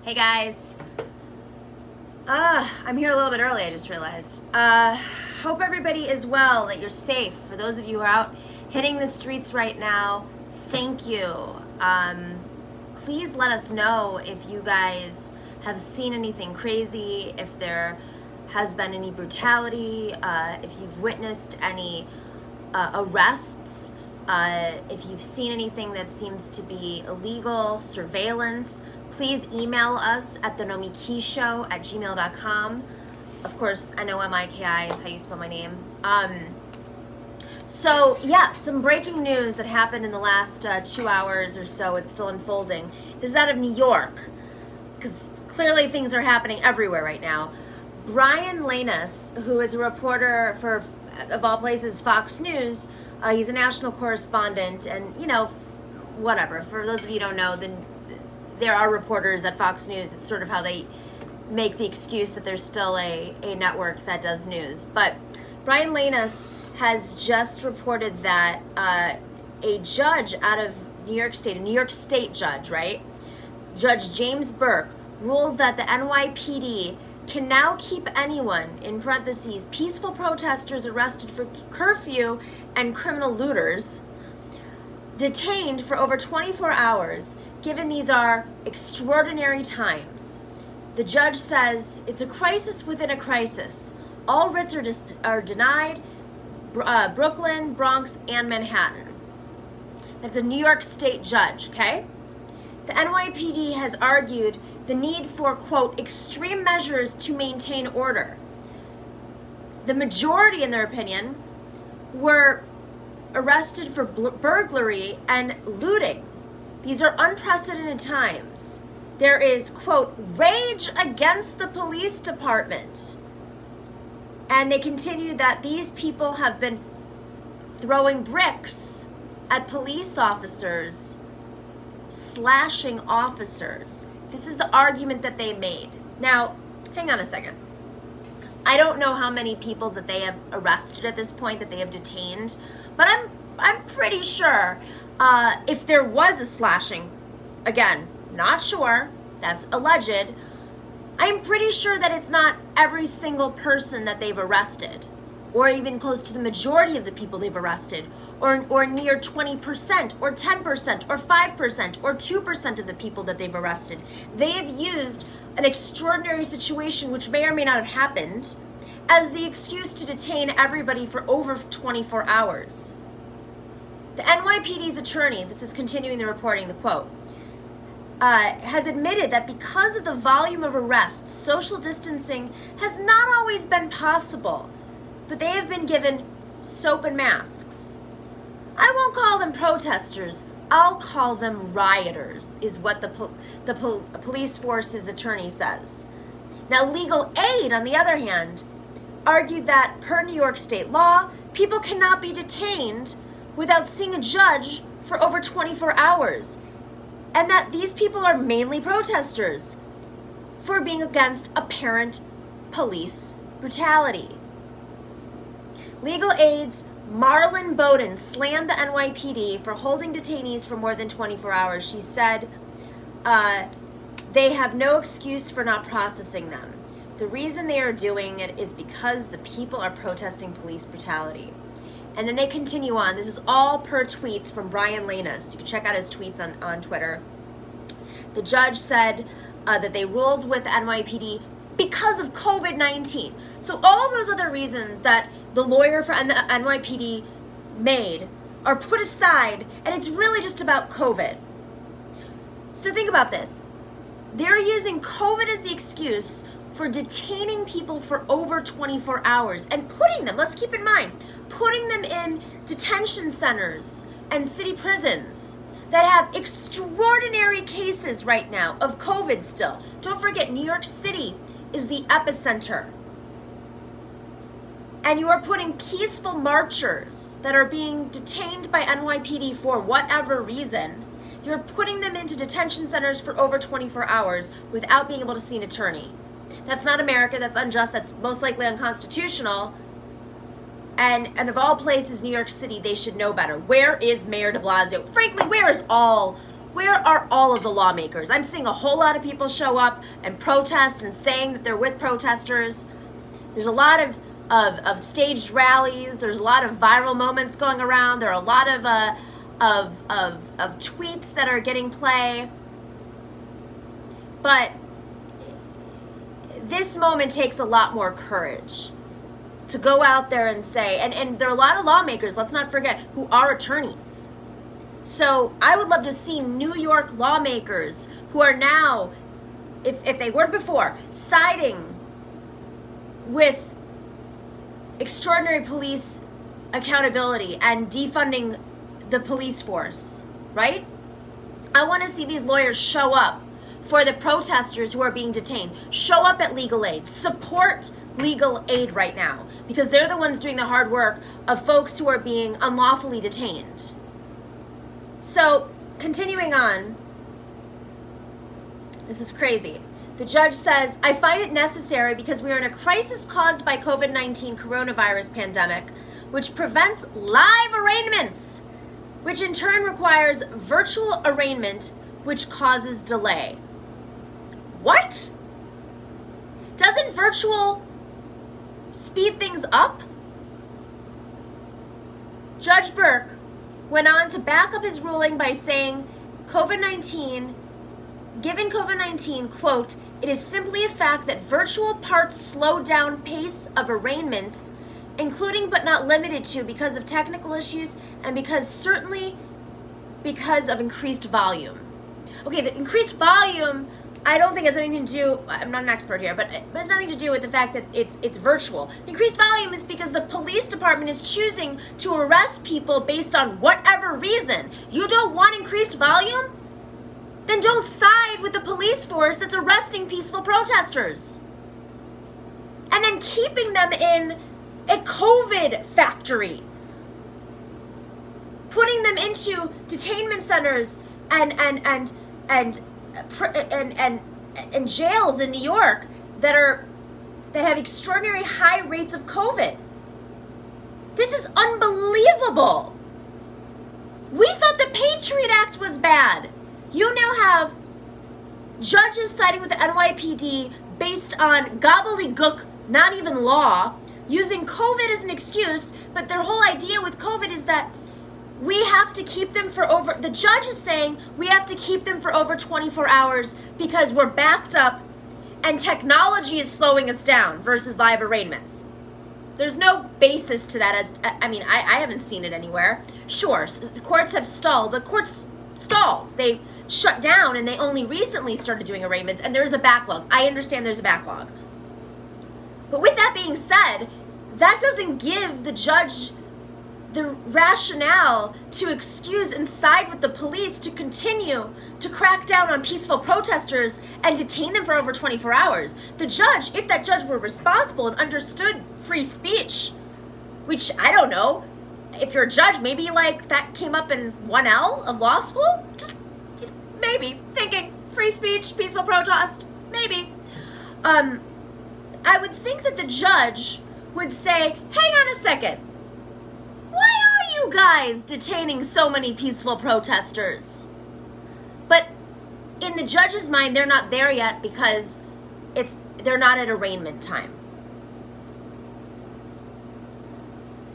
Hey guys. I'm here a little bit early, I just realized. Hope everybody is well, that you're safe. For those of you who are out hitting the streets right now, thank you. Please let us know if you guys have seen anything crazy, if there has been any brutality, if you've witnessed any arrests, if you've seen anything that seems to be illegal, surveillance. Please email us at thenomikishow@gmail.com. Of course, NOMIKI is how you spell my name. So yeah, some breaking news that happened in the last 2 hours or so, it's still unfolding, is that of New York. Because clearly things are happening everywhere right now. Brian Lanus, who is a reporter for, of all places, Fox News, he's a national correspondent, and whatever. For those of you who don't know, then there are reporters at Fox News. It's sort of how they make the excuse that there's still a network that does news. But Brian Lanus has just reported that a judge out of New York State, a New York State judge, right? Judge James Burke rules that the NYPD can now keep anyone, in parentheses, peaceful protesters arrested for curfew and criminal looters, detained for over 24 hours, given these are extraordinary times. The judge says it's a crisis within a crisis. All writs are denied, Brooklyn, Bronx, and Manhattan. That's a New York State judge, okay? The NYPD has argued the need for, quote, extreme measures to maintain order. The majority, in their opinion, were arrested for burglary and looting. These are unprecedented times. There is, quote, rage against the police department. And they continue that these people have been throwing bricks at police officers, slashing officers. This is the argument that they made. Now, hang on a second. I don't know how many people that they have arrested at this point, that they have detained, but I'm pretty sure if there was a slashing, again, not sure, that's alleged, I'm pretty sure that it's not every single person that they've arrested, or even close to the majority of the people they've arrested, or near 20%, or 10%, or 5%, or 2% of the people that they've arrested. They have used an extraordinary situation, which may or may not have happened, as the excuse to detain everybody for over 24 hours. The NYPD's attorney, this is continuing the reporting, the quote, has admitted that because of the volume of arrests, social distancing has not always been possible, but they have been given soap and masks. I won't call them protesters, I'll call them rioters, is what the police force's attorney says. Now, Legal Aid, on the other hand, argued that per New York State law, people cannot be detained without seeing a judge for over 24 hours, and that these people are mainly protesters for being against apparent police brutality. Legal Aid's Marlon Bowden slammed the NYPD for holding detainees for more than 24 hours. She said they have no excuse for not processing them. The reason they are doing it is because the people are protesting police brutality. And then they continue on. This is all per tweets from Brian Lanus. You can check out his tweets on Twitter. The judge said that they ruled with the NYPD because of COVID-19. So all those other reasons that the lawyer for the NYPD made are put aside, and it's really just about COVID. So think about this. They're using COVID as the excuse for detaining people for over 24 hours and putting them, let's keep in mind, putting them in detention centers and city prisons that have extraordinary cases right now of COVID still. Don't forget, New York City is the epicenter. And you are putting peaceful marchers that are being detained by NYPD for whatever reason, you're putting them into detention centers for over 24 hours without being able to see an attorney. That's not America, that's unjust, that's most likely unconstitutional. And of all places, New York City, they should know better. Where is Mayor de Blasio? Frankly, where is all Where are all of the lawmakers? I'm seeing a whole lot of people show up and protest and saying that they're with protesters. There's a lot of staged rallies. There's a lot of viral moments going around. There are a lot of tweets that are getting play. But this moment takes a lot more courage to go out there and say, and there are a lot of lawmakers, let's not forget, who are attorneys. So I would love to see New York lawmakers who are now, if they weren't before, siding with extraordinary police accountability and defunding the police force, right? I want to see these lawyers show up for the protesters who are being detained. Show up at legal aid. Support legal aid right now, because they're the ones doing the hard work of folks who are being unlawfully detained. So, continuing on, this is crazy. The judge says, I find it necessary because we are in a crisis caused by COVID-19 coronavirus pandemic, which prevents live arraignments, which in turn requires virtual arraignment, which causes delay. What? Doesn't virtual speed things up? Judge Burke went on to back up his ruling by saying given COVID-19, quote, it is simply a fact that virtual parts slow down pace of arraignments, including but not limited to because of technical issues and certainly because of increased volume. Okay, the increased volume, I don't think has anything to do, I'm not an expert here, but it has nothing to do with the fact that it's virtual. The increased volume is because the police department is choosing to arrest people based on whatever reason. You don't want increased volume? Then don't side with the police force that's arresting peaceful protesters. And then keeping them in a COVID factory. Putting them into detainment centers and jails in New York that have extraordinary high rates of COVID. This is unbelievable. We thought the Patriot Act was bad. You now have judges siding with the NYPD based on gobbledygook, not even law, using COVID as an excuse, but their whole idea with COVID is that we have to keep them the judge is saying we have to keep them for over 24 hours because we're backed up and technology is slowing us down versus live arraignments. There's no basis to that I haven't seen it anywhere. Sure, the courts have stalled, but courts stalled. They shut down and they only recently started doing arraignments and there's a backlog. I understand there's a backlog. But with that being said, that doesn't give the judge the rationale to excuse and side with the police to continue to crack down on peaceful protesters and detain them for over 24 hours. The judge, if that judge were responsible and understood free speech, which I don't know, if you're a judge, maybe that came up in 1L of law school, just maybe thinking free speech, peaceful protest, maybe. I would think that the judge would say, hang on a second, why are you guys detaining so many peaceful protesters? But in the judge's mind, they're not there yet because they're not at arraignment time.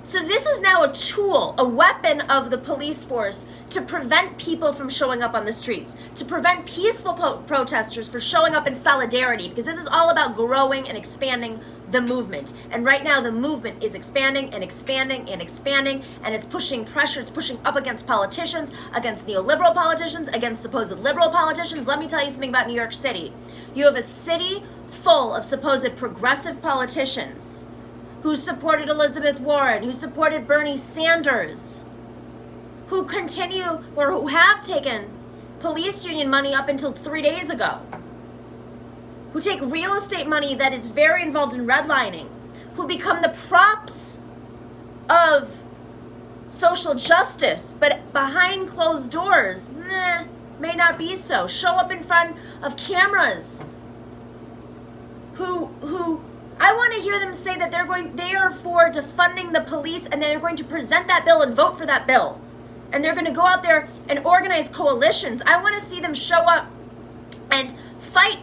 So this is now a tool, a weapon of the police force to prevent people from showing up on the streets, to prevent peaceful protesters from showing up in solidarity, because this is all about growing and expanding the movement. And right now the movement is expanding and expanding and expanding, and it's pushing pressure, it's pushing up against politicians, against neoliberal politicians, against supposed liberal politicians. Let me tell you something about New York City. You have a city full of supposed progressive politicians who supported Elizabeth Warren, who supported Bernie Sanders, who continue or who have taken police union money up until 3 days ago, who take real estate money that is very involved in redlining, who become the props of social justice, but behind closed doors, may not be so. Show up in front of cameras, who I want to hear them say that they are for defunding the police and they're going to present that bill and vote for that bill. And they're going to go out there and organize coalitions. I want to see them show up and fight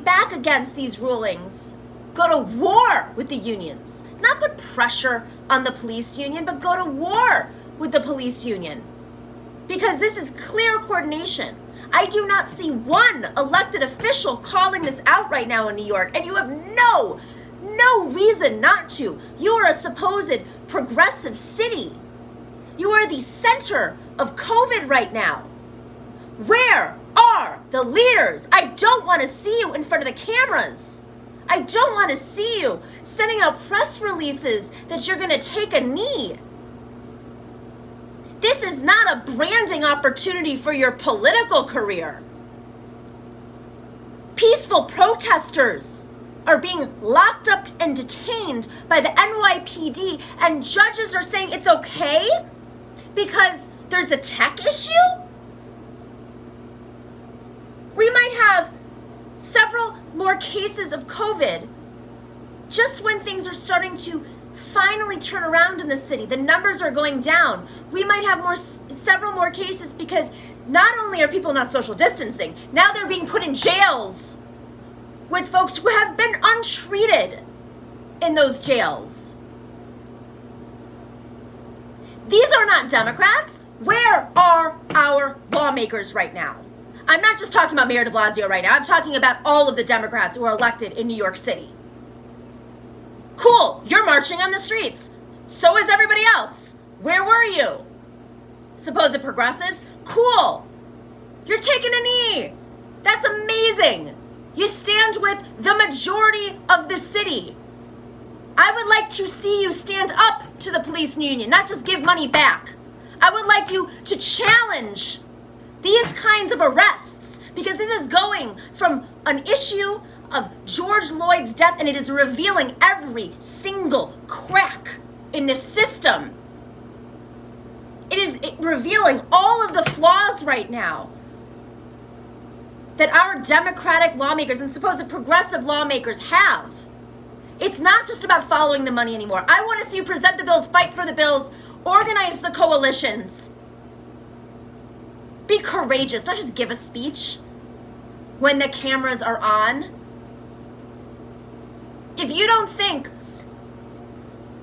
back against these rulings. Go to war with the unions. Not put pressure on the police union, but go to war with the police union. Because this is clear coordination. I do not see one elected official calling this out right now in New York, and you have no reason not to. You are a supposed progressive city. You are the center of COVID right now. Where are the leaders? I don't want to see you in front of the cameras. I don't want to see you sending out press releases that you're going to take a knee. This is not a branding opportunity for your political career. Peaceful protesters are being locked up and detained by the NYPD, and judges are saying it's okay because there's a tech issue? We might have several more cases of COVID just when things are starting to finally turn around in the city. The numbers are going down. We might have several more cases because not only are people not social distancing, now they're being put in jails with folks who have been untreated in those jails. These are not Democrats. Where are our lawmakers right now? I'm not just talking about Mayor de Blasio right now. I'm talking about all of the Democrats who are elected in New York City. Cool, you're marching on the streets. So is everybody else. Where were you? Supposed progressives? Cool. You're taking a knee. That's amazing. You stand with the majority of the city. I would like to see you stand up to the police union, not just give money back. I would like you to challenge these kinds of arrests, because this is going from an issue of George Floyd's death, and it is revealing every single crack in the system. It is revealing all of the flaws right now that our Democratic lawmakers and supposed progressive lawmakers have. It's not just about following the money anymore. I want to see you present the bills, fight for the bills, organize the coalitions. Be courageous, not just give a speech when the cameras are on. If you don't think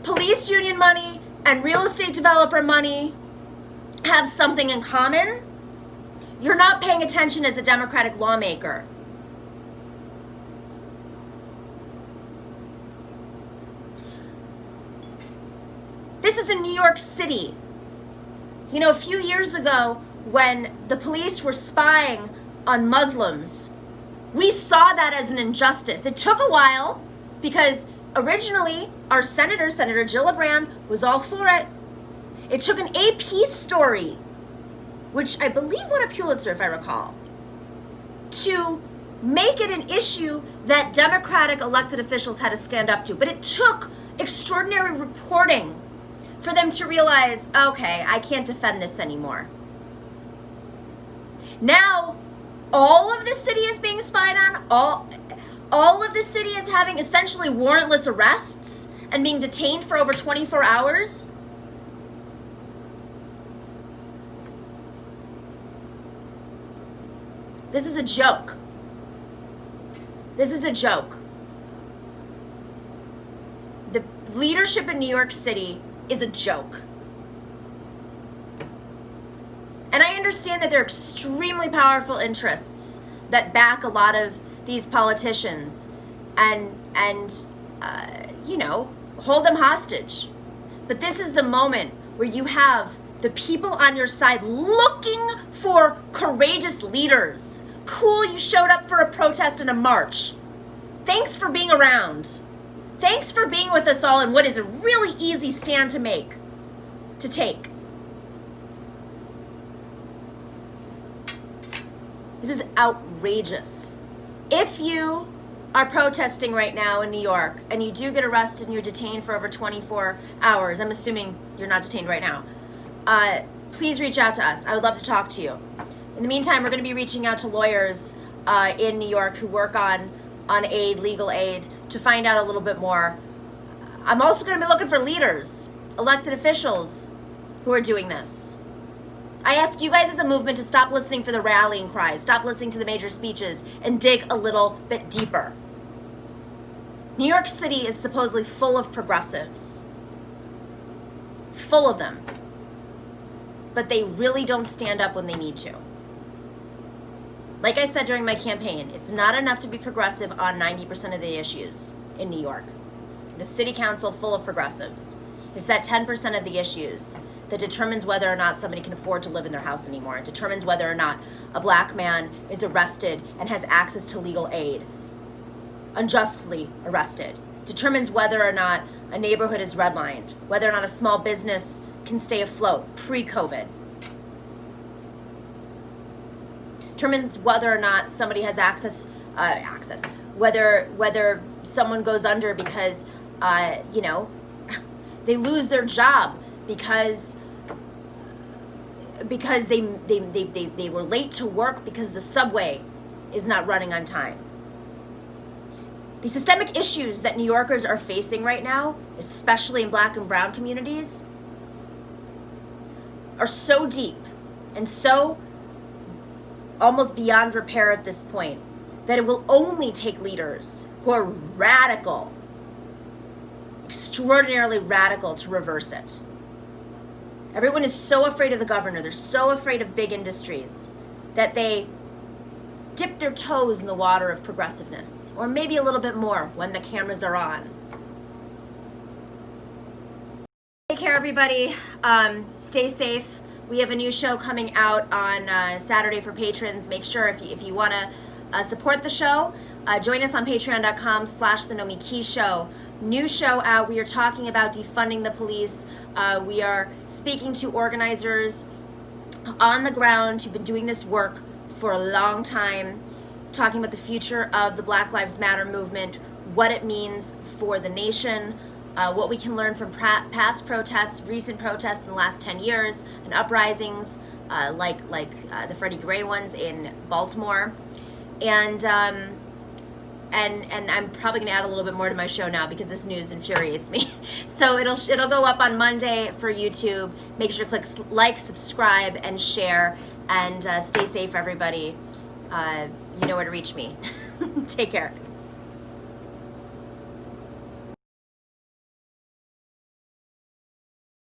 police union money and real estate developer money have something in common, you're not paying attention as a Democratic lawmaker. This is in New York City. You know, a few years ago, when the police were spying on Muslims, we saw that as an injustice. It took a while because originally our Senator Gillibrand, was all for it. It took an AP story, which I believe won a Pulitzer, if I recall, to make it an issue that Democratic elected officials had to stand up to. But it took extraordinary reporting for them to realize, okay, I can't defend this anymore. Now, all of the city is being spied on. All of the city is having essentially warrantless arrests and being detained for over 24 hours. This is a joke. This is a joke. The leadership in New York City is a joke. And I understand that there are extremely powerful interests that back a lot of these politicians and hold them hostage. But this is the moment where you have the people on your side looking for courageous leaders. Cool, you showed up for a protest and a march. Thanks for being around. Thanks for being with us all in what is a really easy stand to take. This is outrageous. If you are protesting right now in New York and you do get arrested and you're detained for over 24 hours, I'm assuming you're not detained right now, please reach out to us. I would love to talk to you. In the meantime, we're going to be reaching out to lawyers in New York who work on aid, legal aid, to find out a little bit more. I'm also going to be looking for leaders, elected officials, who are doing this. I ask you guys as a movement to stop listening for the rallying cries, stop listening to the major speeches, and dig a little bit deeper. New York City is supposedly full of progressives. Full of them. But they really don't stand up when they need to. Like I said during my campaign, it's not enough to be progressive on 90% of the issues in New York. The city council full of progressives. It's that 10% of the issues that determines whether or not somebody can afford to live in their house anymore. It determines whether or not a black man is arrested and has access to legal aid, unjustly arrested. Determines whether or not a neighborhood is redlined, whether or not a small business can stay afloat pre-COVID. Determines whether or not somebody has access, whether someone goes under because, they lose their job because they were late to work because the subway is not running on time. The systemic issues that New Yorkers are facing right now, especially in black and brown communities, are so deep and so almost beyond repair at this point that it will only take leaders who are radical, extraordinarily radical, to reverse it. Everyone is so afraid of the governor. They're so afraid of big industries that they dip their toes in the water of progressiveness, or maybe a little bit more when the cameras are on. Take care, everybody. Stay safe. We have a new show coming out on Saturday for patrons. Make sure if you want to support the show, join us on patreon.com/the Nomiki Show. New show out. We are talking about defunding the police. We are speaking to organizers on the ground who've been doing this work for a long time, talking about the future of the Black Lives Matter movement, what it means for the nation, what we can learn from past protests, recent protests in the last 10 years, and uprisings like the Freddie Gray ones in Baltimore. And I'm probably going to add a little bit more to my show now because this news infuriates me. So it'll go up on Monday for YouTube. Make sure to click like, subscribe, and share. And stay safe, everybody. You know where to reach me. Take care.